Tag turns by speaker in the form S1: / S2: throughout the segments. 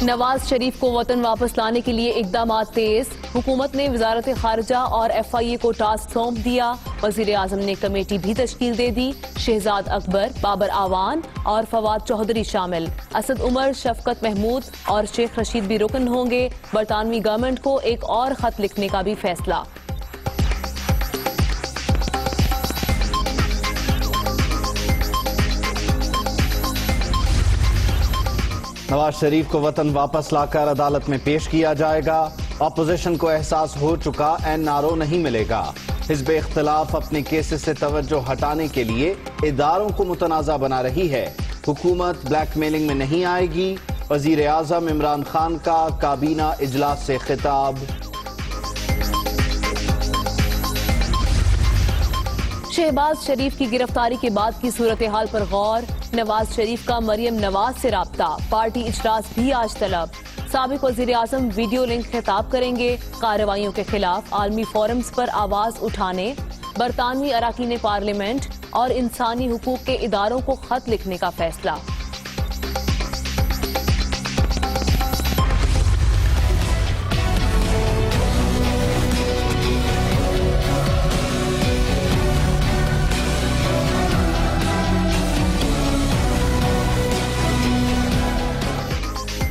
S1: نواز شریف کو وطن واپس لانے کے لیے اقدامات تیز. حکومت نے وزارت خارجہ اور FIA کو ٹاسک سونپ دیا. وزیر اعظم نے کمیٹی بھی تشکیل دے دی. شہزاد اکبر، بابر اعوان اور فواد چوہدری شامل. اسد عمر، شفقت محمود اور شیخ رشید بھی رکن ہوں گے. برطانوی گورنمنٹ کو ایک اور خط لکھنے کا بھی فیصلہ.
S2: نواز شریف کو وطن واپس لا کر عدالت میں پیش کیا جائے گا. اپوزیشن کو احساس ہو چکا NRO نہیں ملے گا. حزب اختلاف اپنے کیسز سے توجہ ہٹانے کے لیے اداروں کو متنازع بنا رہی ہے. حکومت بلیک میلنگ میں نہیں آئے گی. وزیر اعظم عمران خان کا کابینہ اجلاس سے خطاب.
S1: شہباز شریف کی گرفتاری کے بعد کی صورتحال پر غور. نواز شریف کا مریم نواز سے رابطہ. پارٹی اجلاس بھی آج طلب. سابق وزیر اعظم ویڈیو لنک خطاب کریں گے. کارروائیوں کے خلاف عالمی فورمز پر آواز اٹھانے. برطانوی اراکین پارلیمنٹ اور انسانی حقوق کے اداروں کو خط لکھنے کا فیصلہ.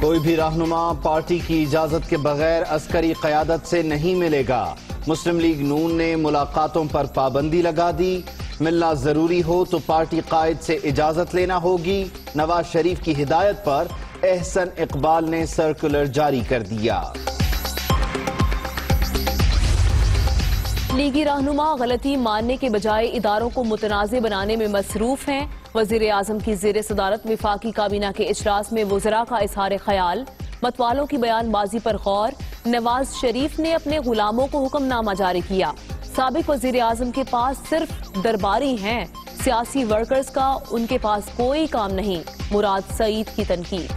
S2: کوئی بھی رہنما پارٹی کی اجازت کے بغیر عسکری قیادت سے نہیں ملے گا. مسلم لیگ نون نے ملاقاتوں پر پابندی لگا دی. ملنا ضروری ہو تو پارٹی قائد سے اجازت لینا ہوگی. نواز شریف کی ہدایت پر احسن اقبال نے سرکولر جاری کر دیا.
S1: لیگی رہنما غلطی ماننے کے بجائے اداروں کو متنازع بنانے میں مصروف ہیں. وزیر اعظم کی زیر صدارت وفاقی کابینہ کے اجلاس میں وزراء کا اظہار خیال. متوالوں کی بیان بازی پر غور. نواز شریف نے اپنے غلاموں کو حکم نامہ جاری کیا. سابق وزیر اعظم کے پاس صرف درباری ہیں. سیاسی ورکرز کا ان کے پاس کوئی کام نہیں. مراد سعید کی تنقید.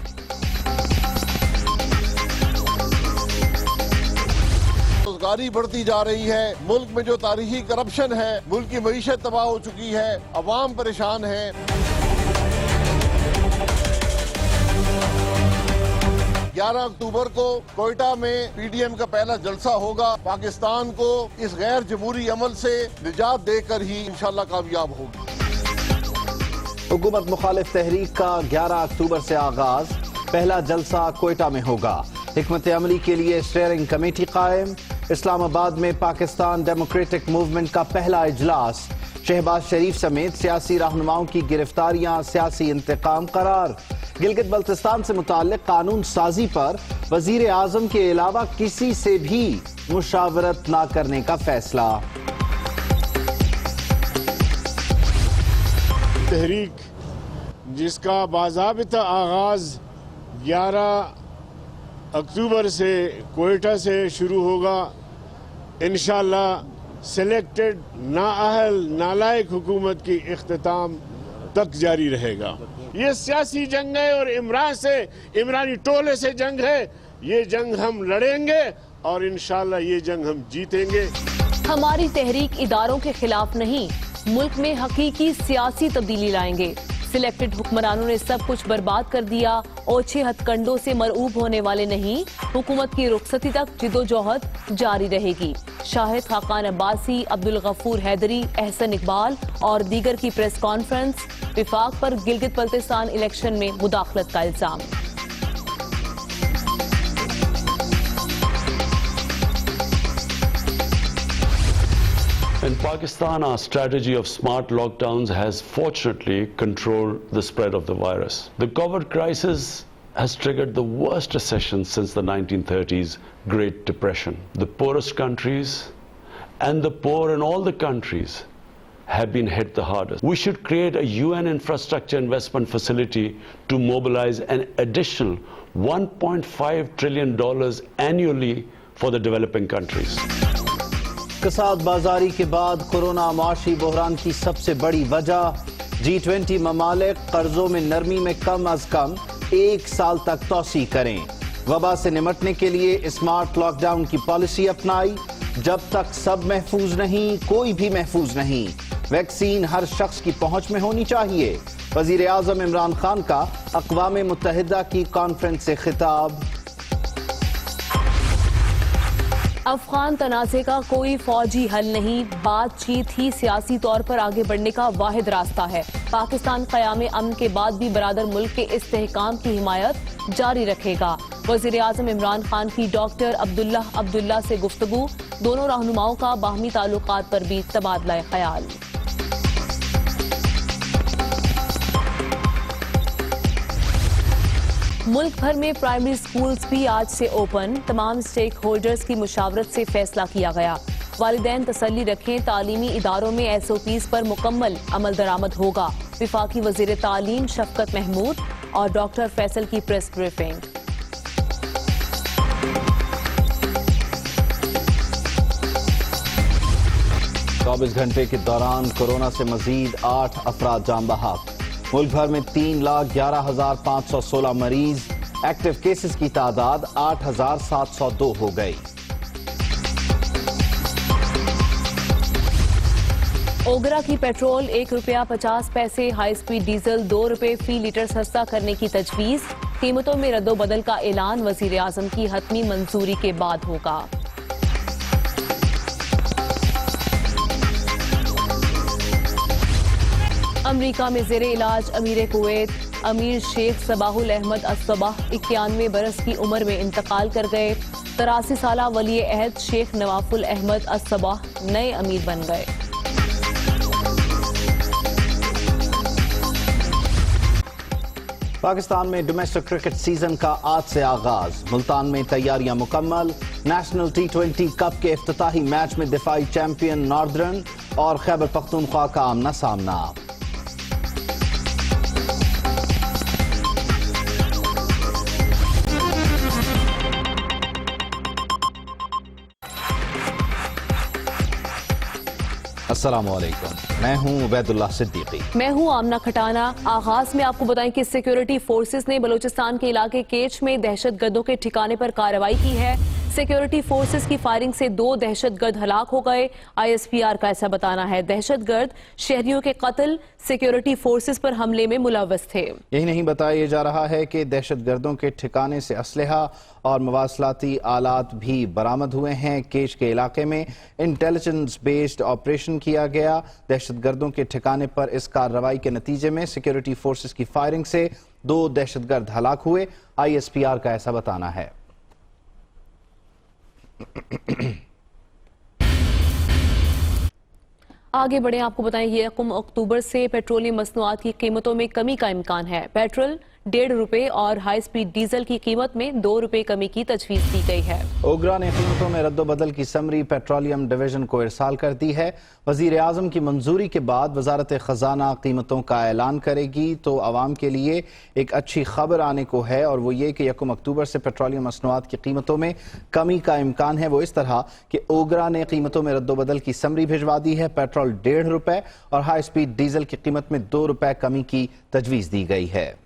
S3: بےروزگاری بڑھتی جا رہی ہے. ملک میں جو تاریخی کرپشن ہے، ملک کی معیشت تباہ ہو چکی ہے، عوام پریشان ہے. 11 اکتوبر کو کوئٹہ میں PDM کا پہلا جلسہ ہوگا. پاکستان کو اس غیر جمہوری عمل سے نجات دے کر ہی انشاءاللہ کامیاب ہوگی.
S2: حکومت مخالف تحریک کا 11 اکتوبر سے آغاز. پہلا جلسہ کوئٹہ میں ہوگا. حکمت عملی کے لیے اسٹیئرنگ کمیٹی قائم. اسلام آباد میں پاکستان ڈیموکریٹک موومنٹ کا پہلا اجلاس. شہباز شریف سمیت سیاسی رہنماؤں کی گرفتاریاں سیاسی انتقام قرار. گلگت بلتستان سے متعلق قانون سازی پر وزیر اعظم کے علاوہ کسی سے بھی مشاورت نہ کرنے کا فیصلہ.
S4: تحریک جس کا باضابطہ آغاز 11 اکتوبر سے کوئٹہ سے شروع ہوگا، انشاءاللہ سلیکٹڈ نااہل نالائق حکومت کی اختتام تک جاری رہے گا. یہ سیاسی جنگ ہے اور عمرانی ٹولے سے جنگ ہے. یہ جنگ ہم لڑیں گے اور انشاءاللہ یہ جنگ ہم جیتیں گے.
S1: ہماری تحریک اداروں کے خلاف نہیں، ملک میں حقیقی سیاسی تبدیلی لائیں گے. سلیکٹڈ حکمرانوں نے سب کچھ برباد کر دیا. اوچھے ہتھ کنڈوں سے مرعوب ہونے والے نہیں. حکومت کی رخصتی تک جدوجہد جاری رہے گی. شاہد خاقان عباسی، عبدالغفور حیدری، احسن اقبال اور دیگر کی پریس کانفرنس. وفاق پر گلگت بلتستان الیکشن میں مداخلت کا الزام.
S5: In Pakistan, our strategy of smart lockdowns has fortunately controlled the spread of the virus. The COVID crisis has triggered the worst recession since the 1930s Great Depression. The poorest countries and the poor in all the countries have been hit the hardest. We should create a UN infrastructure investment facility to mobilize an additional $1.5 trillion annually for the developing countries.
S2: کساد بازاری کے بعد corona معاشی بحران کی سب سے بڑی وجہ. G20 ممالک قرضوں میں نرمی میں کم از کم 1 سال تک توسیع کریں. وبا سے نمٹنے کے لیے اسمارٹ لاک ڈاؤن کی پالیسی اپنائی. جب تک سب محفوظ نہیں، کوئی بھی محفوظ نہیں. ویکسین ہر شخص کی پہنچ میں ہونی چاہیے. वजीर आजम इमरान खान का अक़वाम मुत्तहिदा की कॉन्फ्रेंस से खिताब।
S1: अफगान तनाज़े का कोई फौजी हल नहीं, बातचीत ही सियासी तौर पर आगे बढ़ने का वाहिद रास्ता है। पाकिस्तान क़याम अमन के बाद भी बरादर मुल्क के इस्तेहकाम की हिमायत जारी रखेगा। वज़ीर आज़म इमरान खान की डॉक्टर अब्दुल्ला से गुफ्तगू, दोनों रहनुमाओं का बाहमी ताल्लुकात पर भी तबादला ख्याल। मुल्क भर में प्राइमरी स्कूल्स भी आज से ओपन, तमाम स्टेक होल्डर्स की मुशावरत से फैसला किया गया। वालिदैन तसल्ली रखें, तालीमी इदारों में SOPs पर मुकम्मल अमल दरामद होगा। विफाकी वज़ीर तालीम शफकत महमूद और डॉक्टर फैसल की प्रेस ब्रीफिंग।
S2: चौबीस घंटे के दौरान कोरोना से मजीद 8 अफराद जान बहक। मुल्क भर में 3,11,516 मरीज। एक्टिव केसेस की तादाद 8,702 हो गई।
S1: ओगरा की पेट्रोल ₹1.50, हाई स्पीड डीजल ₹2 फी लीटर सस्ता करने की तजवीज। कीमतों में रद्दोबदल का ऐलान वजीर आजम की हतमी मंजूरी के बाद होगा। अमरीका में ज़ेरे इलाज अमीर कुवैत अमीर शेख सबाहुल अहमद अस्सबाह 91 बरस की उम्र में इंतकाल कर गए। 83 साला वली अहद शेख नवाफुल अहमद अस्सबाह नए अमीर बन गए।
S2: पाकिस्तान में डोमेस्टिक क्रिकेट सीजन का आज से आगाज। मुल्तान में तैयारियां मुकम्मल। नेशनल T20 कप के इफ्तिताही मैच में दिफाई चैंपियन नॉर्दर्न और खैबर पख्तूनख्वा का आमना सामना। अस्सलाम वालेकुम, मैं हूं उबैदुल्लाह सिद्दीकी।
S1: मैं हूं आमना खटाना। आगाज में आपको बताएं कि सिक्योरिटी फोर्सेस ने बलूचिस्तान के इलाके केच में दहशतगर्दों के ठिकाने पर कार्रवाई की है। सिक्योरिटी फोर्सेस की फायरिंग से 2 दहशतगर्द हलाक हो गए। ISPR का ऐसा बताना है। दहशतगर्द शहरियों के कत्ल, सिक्योरिटी फोर्सेस पर हमले में मुलव्वस थे।
S2: यही नहीं बताया जा रहा है कि दहशतगर्दों के ठिकाने से असलहा और मवासलाती आलात भी बरामद हुए हैं। केच के इलाके में इंटेलिजेंस बेस्ड ऑपरेशन किया गया। दहशतगर्दों के ठिकाने पर इस कार्रवाई के नतीजे में सिक्योरिटी फोर्सेस की फायरिंग से 2 दहशतगर्द हलाक हुए। ISPR का ऐसा बताना है।
S1: आगे बढ़े, आपको बताएं कि 1 अक्टूबर से पेट्रोलियम मसनूआत की कीमतों में कमी का इम्कान है। पेट्रोल ₹1.5 और हाई स्पीड डीजल की कीमत में ₹2 कमी की तजवीज दी गई है।
S2: ओगरा ने कीमतों में रद्दोबदल की समरी पेट्रोलियम डिवीजन को इरसाल कर दी है। वजीर आजम की मंजूरी के बाद वजारत खजाना कीमतों का ऐलान करेगी तो आवाम के लिए एक अच्छी खबर आने को है, और वो ये कि 1 अक्टूबर से पेट्रोलियम मसनूआत की कीमतों में कमी का इम्कान है। वो इस तरह कि ओगरा ने कीमतों में रद्दोबदल की समरी भिजवा दी है। पेट्रोल ₹1.5 और हाई स्पीड डीजल की कीमत में ₹2 कमी की तजवीज दी गई है।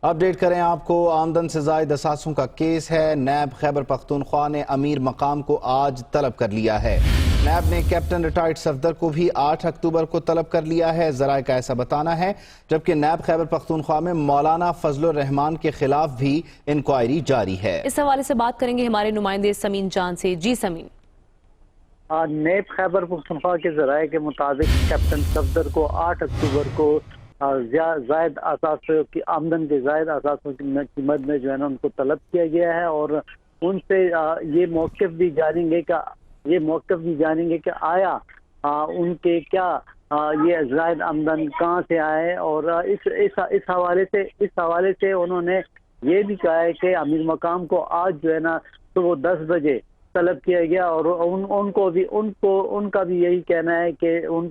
S2: अपडेट करें आपको, आमदन से जायद असासों का केस है। नैब खैबर पख्तूनख्वा ने अमीर मकाम को आज तलब कर लिया है। नैब ने कैप्टन रिटायर्ड सफदर को भी 8 अक्टूबर को तलब कर लिया है। जराए का ऐसा बताना है। जबकि नैब खैबर पख्तूनख्वा में मौलाना फजलुर रहमान के खिलाफ भी इंक्वायरी जारी है।
S1: इस हवाले से बात करेंगे हमारे नुमाइंदे समीन जान से। जी समीन।
S6: नैब खैबर पख्तूनख्वा के जराए के मुताबिक कैप्टन सफदर को 8 अक्टूबर को जायद असासों की आमदन के जायद असासों की कीमत में जो है ना उनको तलब किया गया है, और उनसे ये मौक़िफ़ भी जानेंगे कि आया उनके क्या ये जायद आमदन कहाँ से आए। और इस हवाले से उन्होंने ये भी कहा है कि अमीर मकाम को आज जो है ना सुबह 10 बजे तलब किया गया, और उनका भी यही कहना है कि उन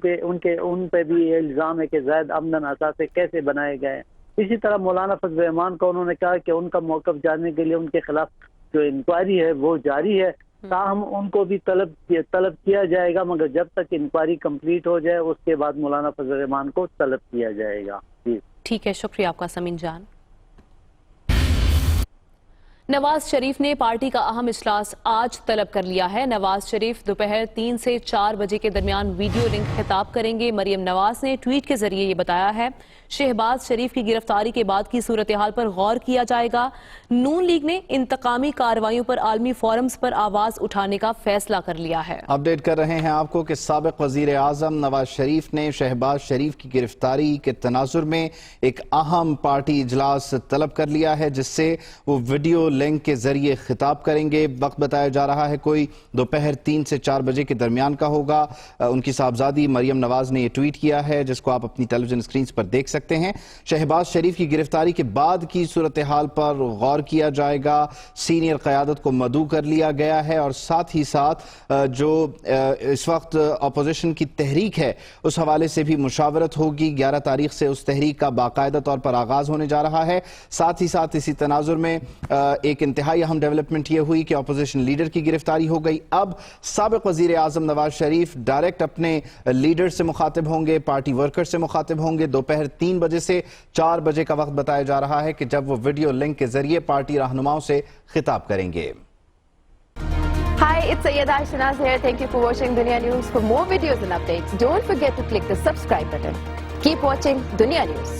S6: पे भी ये इल्ज़ाम है कि जायद आमदन असासे कैसे बनाए गए। इसी तरह मौलाना फजल रहमान को उन्होंने कहा कि उनका मौक़िफ़ जानने के लिए उनके खिलाफ जो इंक्वायरी है वो जारी है। ताहम उनको भी तलब किया जाएगा, मगर जब तक इंक्वायरी कंप्लीट हो जाए उसके बाद मौलाना फजल रहमान को तलब किया जाएगा। जी
S1: ठीक है, शुक्रिया आपका समीन जान। नवाज शरीफ ने पार्टी का अहम इजलास आज तलब कर लिया है। नवाज शरीफ दोपहर 3 से 4 बजे के दरमियान वीडियो लिंक खिताब करेंगे। मरियम नवाज ने ट्वीट के जरिए ये बताया है। शहबाज शरीफ की गिरफ्तारी के बाद की सूरत हाल पर गौर किया जाएगा। नून लीग ने इंतकामी कार्रवाइयों पर आलमी फोरम्स पर आवाज उठाने का फैसला कर लिया है।
S2: अपडेट कर रहे हैं आपको कि साबिक वजीर आजम नवाज शरीफ ने शहबाज शरीफ की गिरफ्तारी के तनाजुर में एक अहम पार्टी इजलास तलब कर लिया है, जिससे वो वीडियो लिंक के जरिए खिताब करेंगे। वक्त बताया जा रहा है कोई दोपहर 3 से 4 बजे के दरमियान का होगा। उनकी साहबजादी मरियम नवाज ने यह ट्वीट किया है, जिसको आप अपनी टेलीविजन स्क्रीन पर देख सकते हैं। शहबाज शरीफ की गिरफ्तारी के बाद की सूरत हाल पर गौर किया जाएगा। सीनियर क़यादत को मदऊ कर लिया गया है और साथ ही साथ जो इस वक्त अपोजिशन की तहरीक है उस हवाले से भी मुशावरत होगी। 11 तारीख से उस तहरीक का बाकायदा तौर पर आगाज होने जा रहा है। साथ ही साथ इसी तनाजुर में एक इंतहाई अहम डेवलपमेंट ये हुई कि अपोजिशन लीडर की गिरफ्तारी हो गई। अब साबिक वजीर आजम नवाज शरीफ डायरेक्ट अपने लीडर से मुखातिब होंगे, पार्टी वर्कर से मुखातिब होंगे। दोपहर 3 बजे से 4 बजे का वक्त बताया जा रहा है कि जब वो वीडियो लिंक के जरिए पार्टी रहनुमाओं से खिताब करेंगे।
S7: Hi, it's Sayyeda Shanaz here. Thank you for watching Dunya News. For more videos and updates, don't forget to click the subscribe button. Keep watching Dunya News.